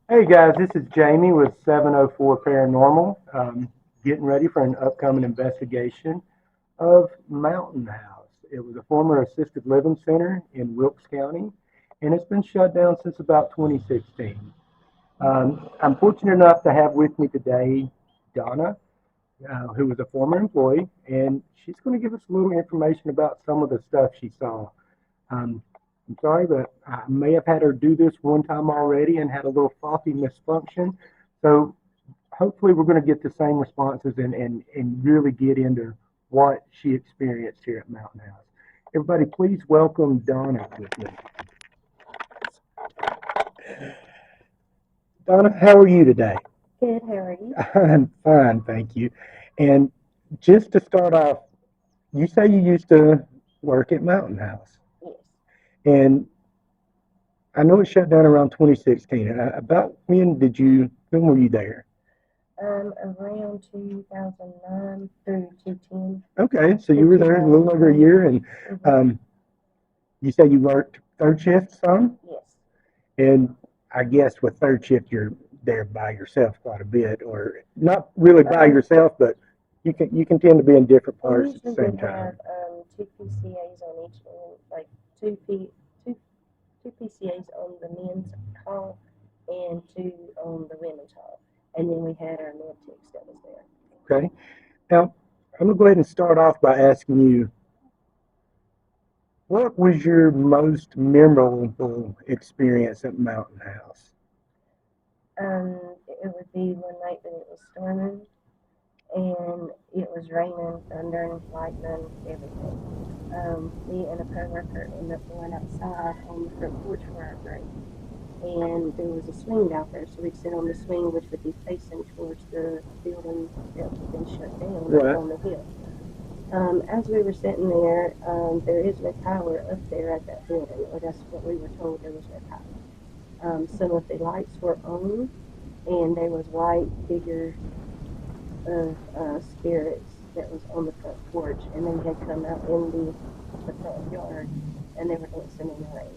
Hey guys, this is Jamie with 704 Paranormal, getting ready for an upcoming investigation of Mountain House. It was a former assisted living center in Wilkes County, and it's been shut down since about 2016. I'm fortunate enough to have with me today Donna, who was a former employee, and she's going to give us a little information about some of the stuff she saw. Um, I'm sorry, but I may have had her do this one time already and had a little faulty misfunction. So hopefully we're going to get the same responses and really get into what she experienced here at Mountain House. Everybody, please welcome Donna with me. Donna, how are you today? Good, how are you? I'm fine, thank you. And just to start off, you say you used to work at Mountain House. Yes. And I know it shut down around 2016. About when were you there? Around 2009 through 2010. Okay, so you were there a little over a year, and Mm-hmm. um, you said you worked third shift some, Yes. and I guess with third shift you're there by yourself quite a bit, or not really by yourself, but you can tend to be in different We parts at the usually same would time. have two PCAs on each end, like two, P, two, two PCAs on the men's hall and two on the women's hall. And then we had our med techs that was there. Okay, now I'm gonna go ahead and start off by asking you, what was your most memorable experience at Mountain House? It would be one night that it was storming and it was raining, thundering, lightning, everything. Me and a coworker ended up going outside on the front porch for our break. And there was a swing out there, so we'd sit on the swing, which would be facing towards the building that had been shut down Right. on the hill. As we were sitting there, there is no power up there at that building, or that's what we were told, there was no power. Some of the lights were on, and there was white figure of spirits that was on the front porch, and they had come out in the front yard, and they were dancing in the rain.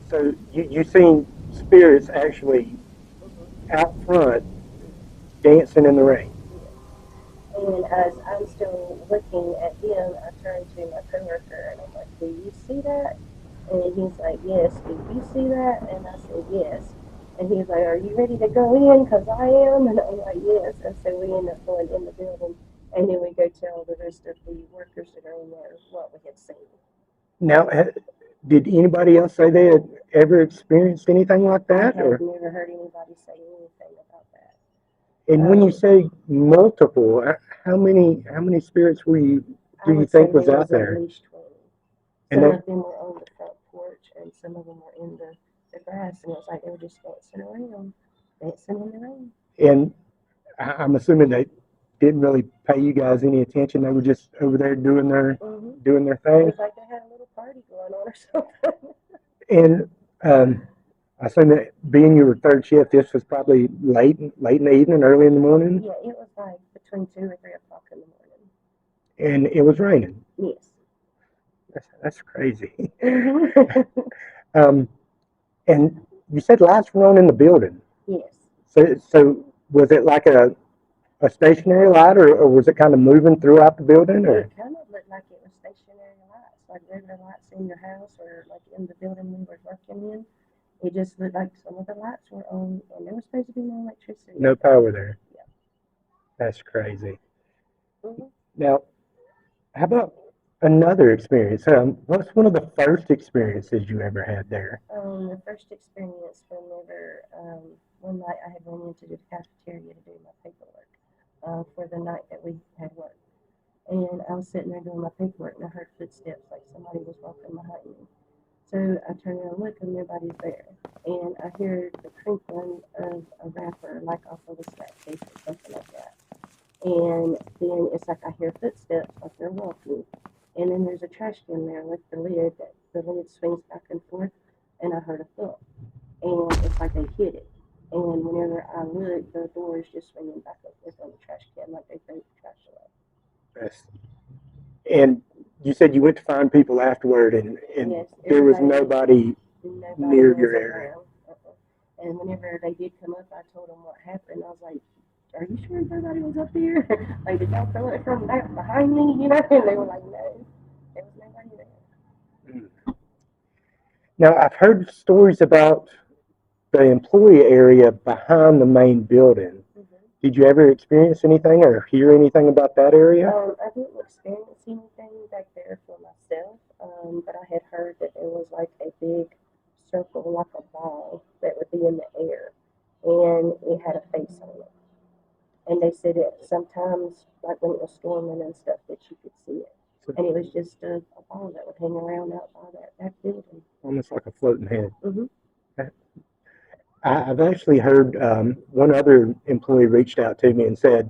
So you seen spirits actually Mm-hmm. out front dancing in the rain. Yes. And as I'm still looking at him, I turned to my coworker and I'm like, "Do you see that?" And he's like, "Yes." "Do you see that?" And I said, "Yes." And he's like, "Are you ready to go in? Because I am." And I'm like, "Yes." And so we end up going in the building, and then we go tell the rest of the workers that are in there what we had seen. Now, did anybody else say they had ever experienced anything like I that? have Or never heard anybody say anything about that. and when you Um, say multiple, how many spirits I do you would say think was there out was at there? least 20. And Some that of them were on the front porch, and some of them were in the grass, and it was like they were just dancing around, dancing in the rain. and I'm assuming they didn't really pay you guys any attention. They were just over there doing their Mm-hmm. doing their It thing. was like they had a little party going on or something. And I assume that being your third shift, this was probably late in the evening, early in the morning, Yeah, it was like between 2 or 3 o'clock in the morning. and it was raining. Yes. That's crazy. Mm-hmm. Um, and you said lights were on in the building. Yes. So was it like a stationary light, or was it kind of moving throughout the building, or? It kind of looked like it was stationary lights, like regular lights in your house or like in the building we were working in. It just looked like some of the lights were on, and there was supposed to be no electricity No up there. power there? Yeah. That's crazy. Mm-hmm. Now, how about another experience? What's one of the first experiences you ever had there? The first experience whenever one night I had run into the cafeteria to do my paperwork for the night that we had work. And I was sitting there doing my paperwork and I heard footsteps like somebody was walking behind me. So I turn around and look and nobody's there. And I hear the crinkling of a wrapper like off of a snack case or something like that. And then it's like I hear footsteps like they're walking. And then there's a trash can there with the lid that the lid swings back and forth. And I heard a thump. And it's like they hit it. And whenever I look, the door is just swinging back and forth on the trash can like they threw the trash away. That's, and you said you went to find people afterward, and Yes, there was everybody was nobody nobody near was your area. around. And whenever they did come up, I told them what happened. I was like, "Are you sure nobody was up here? Like, did y'all throw it from back behind me? You know?" And they were like, "No, there was nobody there." Now, I've heard stories about the employee area behind the main building. Did you ever experience anything or hear anything about that area? I didn't experience anything back there for myself, but I had heard that there was like a big circle, like a ball, that would be in the air, and it had a face on it. And they said it sometimes, like when it was storming and stuff, that you could see it. And it was just a ball that would hang around out by that building. Almost like a floating head. Mm-hmm. I've actually heard one other employee reached out to me and said,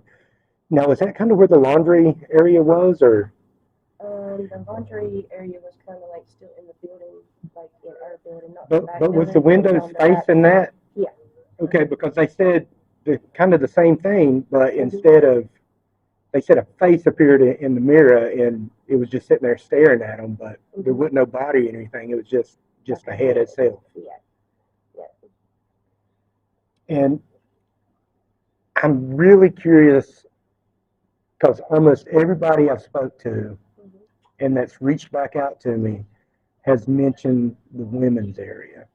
"Now, is that kind of where the laundry area was, or?" The laundry area was kind of like still in the building, like in our building, not But, the back but was building, the it was windows on the back facing side. that? Yeah. Okay, because they said kind of the same thing, but instead of, they said a face appeared in the mirror and it was just sitting there staring at them, but there wasn't no body or anything. It was just the head itself. Yeah. Yeah. And I'm really curious because almost everybody I spoke to and that's reached back out to me has mentioned the women's area.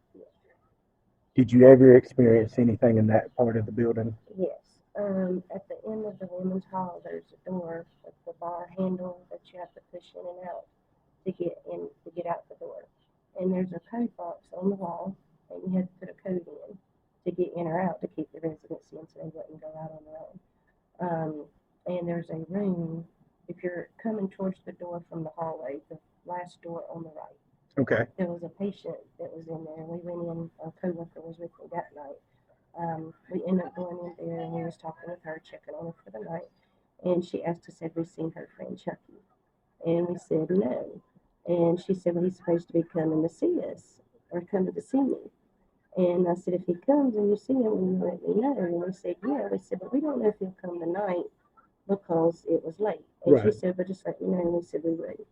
Did you ever experience anything in that part of the building? Yes. At the end of the women's hall, there's a door with the bar handle that you have to push in and out to get out the door. And there's a code box on the wall, and you have to put a code in to get in or out to keep the residents in so they wouldn't go out on their own. And there's a room, if you're coming towards the door from the hallway, the last door on the right. Okay. There was a patient that was in there. We went in, a coworker was with me that night. We ended up going in there and we was talking with her, checking on her for the night. And she asked us, had we seen her friend Chucky? And we said no. And she said, well, he's supposed to be coming to see us or coming to see me. And I said, if he comes and you see him, will you let me know? And we said, yeah. We said, but we don't know if he'll come tonight because it was late. And she said, but just let me know. And we said, we would.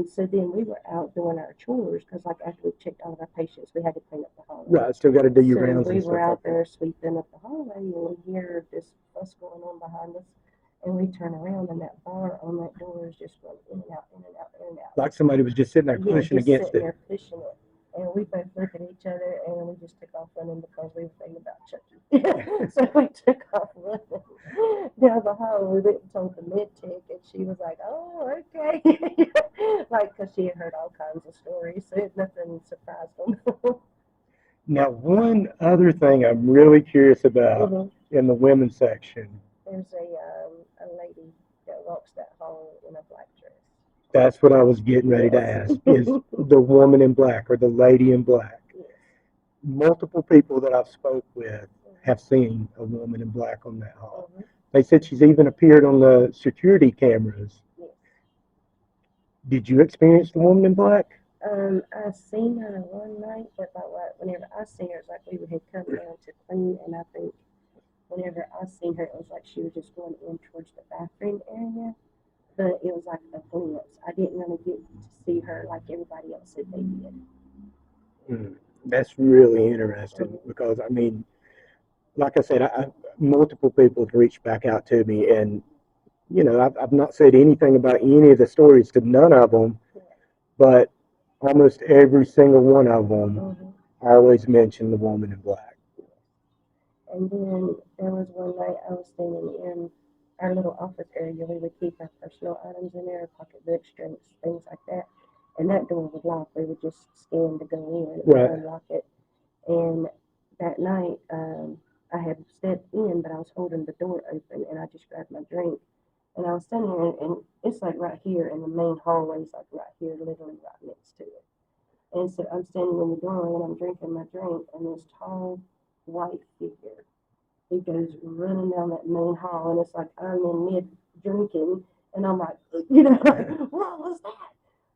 So then we were out doing our chores because, like, after we checked all of our patients, we had to clean up the hallway. Right, still got to do your So rounds we and stuff were out like that. there sweeping up the hallway, and we hear this fuss going on behind us, and we turn around, and that bar on that door is just going in and out, in and out, in and out. Like somebody was just sitting there Yeah, pushing just against sitting it. there pushing it. And we both looked at each other, and we just took off running because we were thinking about Chucky. So we took off running down the hall. We went and told the med tech, and she was like, "Oh, okay," like because she had heard all kinds of stories, so nothing surprised them. Now, one other thing I'm really curious about in the women's section. There's a lady that walks that hall in a black dress. That's what I was getting ready to ask, is the woman in black or the lady in black. Yes. Multiple people that I've spoke with have seen a woman in black on that hall. They said she's even appeared on the security cameras. Yes. Did you experience the woman in black? I seen her one night, but whenever I seen her, it's like we had come down to clean, and I think whenever I seen her, it was like she was just going in towards the bathroom area. But it was like a glimpse. I didn't really get to see her like everybody else said they did. That's really interesting because, I mean, like I said, multiple people have reached back out to me, and, you know, I've not said anything about any of the stories to none of them, but almost every single one of them always mention the woman in black. And then there was one night I was standing in our little office area. We would keep our personal items in there, pocketbooks, drinks, things like that. And that door would lock. We would just scan to go in and unlock it. And that night, I had stepped in, but I was holding the door open, and I just grabbed my drink. And I was standing there, and it's like right here, and the main hallway is like right here, literally right next to it. And so I'm standing in the doorway, and I'm drinking my drink, and this tall white figure, he goes running down that main hall, and it's like I'm in mid drinking, and I'm like, you know, like, what was that?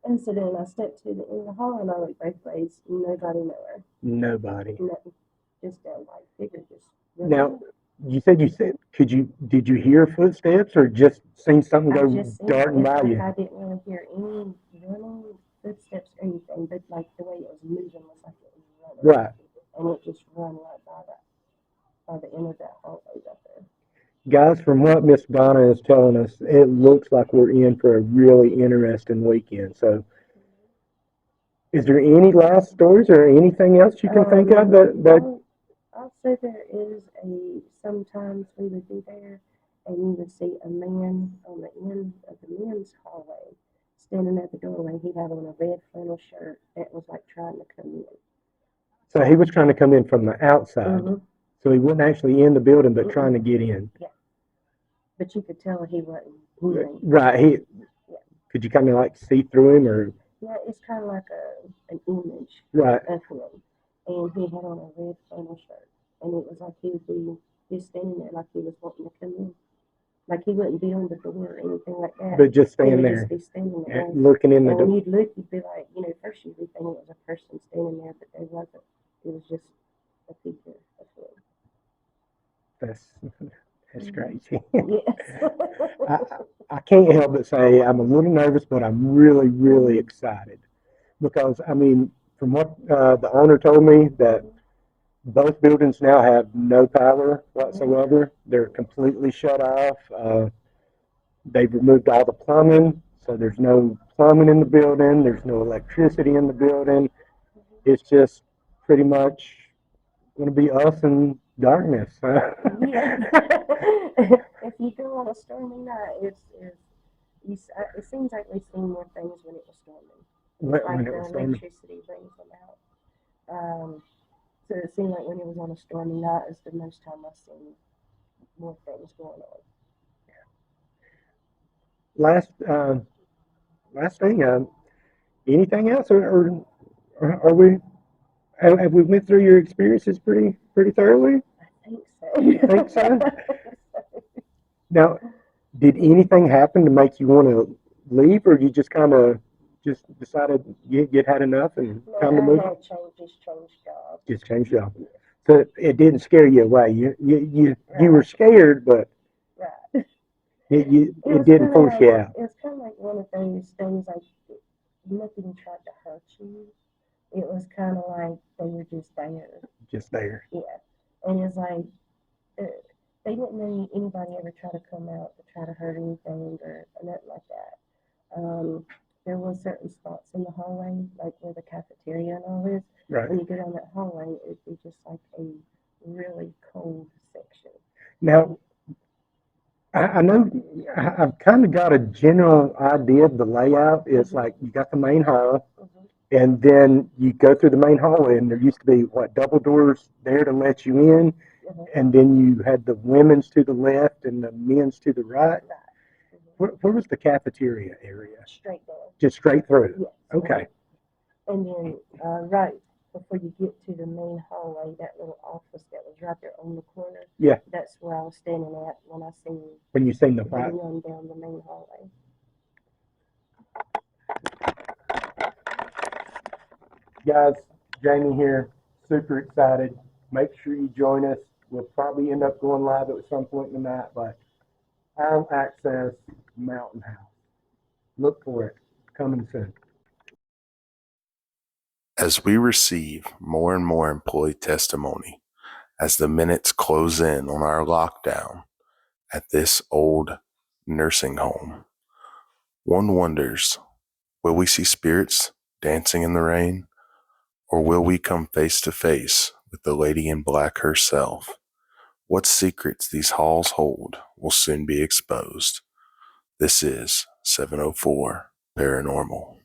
And so then I stepped to the end of the hall, and I looked both ways. Nobody nowhere. Nobody. Nothing. Just that white figure just running. Now, you said, did you hear footsteps or just seen something go darting by you? I didn't really hear any running footsteps or anything, but like the way it was moving was like it was running. Right. and it just run right by the end of that hallway right there. Guys, from what Miss Donna is telling us, it looks like we're in for a really interesting weekend. So, is there any last stories or anything else you can think of that I'll say there is sometimes we would be there and you would see a man on the end of the men's hallway standing at the doorway. He'd have on a red flannel shirt that was like trying to come in. so he was trying to come in from the outside. Mm-hmm. So he wasn't actually in the building, but trying to get in. Yeah. But you could tell he wasn't in. Right. Could you kind of like see through him or? Yeah, it's kind of like an image Right. of him. And he had on a red flannel shirt. And it was like he would be just standing there like he was wanting to come in. Like he wouldn't be on the door or anything like that. But just He stand would there. just be standing there. Looking in the And when door. you'd look, you'd be like, first you'd be thinking it was a person standing there, but there wasn't. It was just a figure of him. That's crazy. Yes. I can't help but say I'm a little nervous, but I'm really, really excited because I mean, from what the owner told me, that both buildings now have no power whatsoever. They're completely shut off. They've removed all the plumbing, so there's no plumbing in the building. There's no electricity in the building. It's just pretty much going to be us and darkness. Yeah. If you go on a stormy night, it seems like we've seen more things when it was storming. When the it was storming. electricity brings them out. So it seemed like when it was on a stormy night is the most time I've seen more things going on. Last thing. Anything else, or are we? Have we went through your experiences pretty thoroughly? I think so. You think so? Now, did anything happen to make you want to leave, or you just kind of just decided you'd had enough and time to move? I had changed jobs. Just changed job. So it didn't scare you away. You were scared, but right. it didn't force you out. It was kind of like one of those things like nothing tried to hurt you. It was kind of like they were just there. Just there. Yeah. And it's like, they didn't know anybody ever try to come out to try to hurt anything or nothing like that. There was certain spots in the hallway, like where the cafeteria and all is. Right. When you go down that hallway, it'd be just like a really cold section. Now, I know I've kind of got a general idea of the layout. It's like you got the main hall, and then you go through the main hallway, and there used to be double doors there to let you in, and then you had the women's to the left and the men's to the right. Where was the cafeteria area? Straight down. Just straight through. Yes. Okay. And then right before you get to the main hallway, that little office that was right there on the corner. Yeah. That's where I was standing at when you seen the fight. fight. Run down the main hallway. Guys, Jamie here, super excited. Make sure you join us. We'll probably end up going live at some point in the night, but All Access Mountain House. Look for it. Coming soon. As we receive more and more employee testimony, as the minutes close in on our lockdown at this old nursing home, one wonders, will we see spirits dancing in the rain? Or will we come face to face with the lady in black herself? What secrets these halls hold will soon be exposed. This is 704 Paranormal.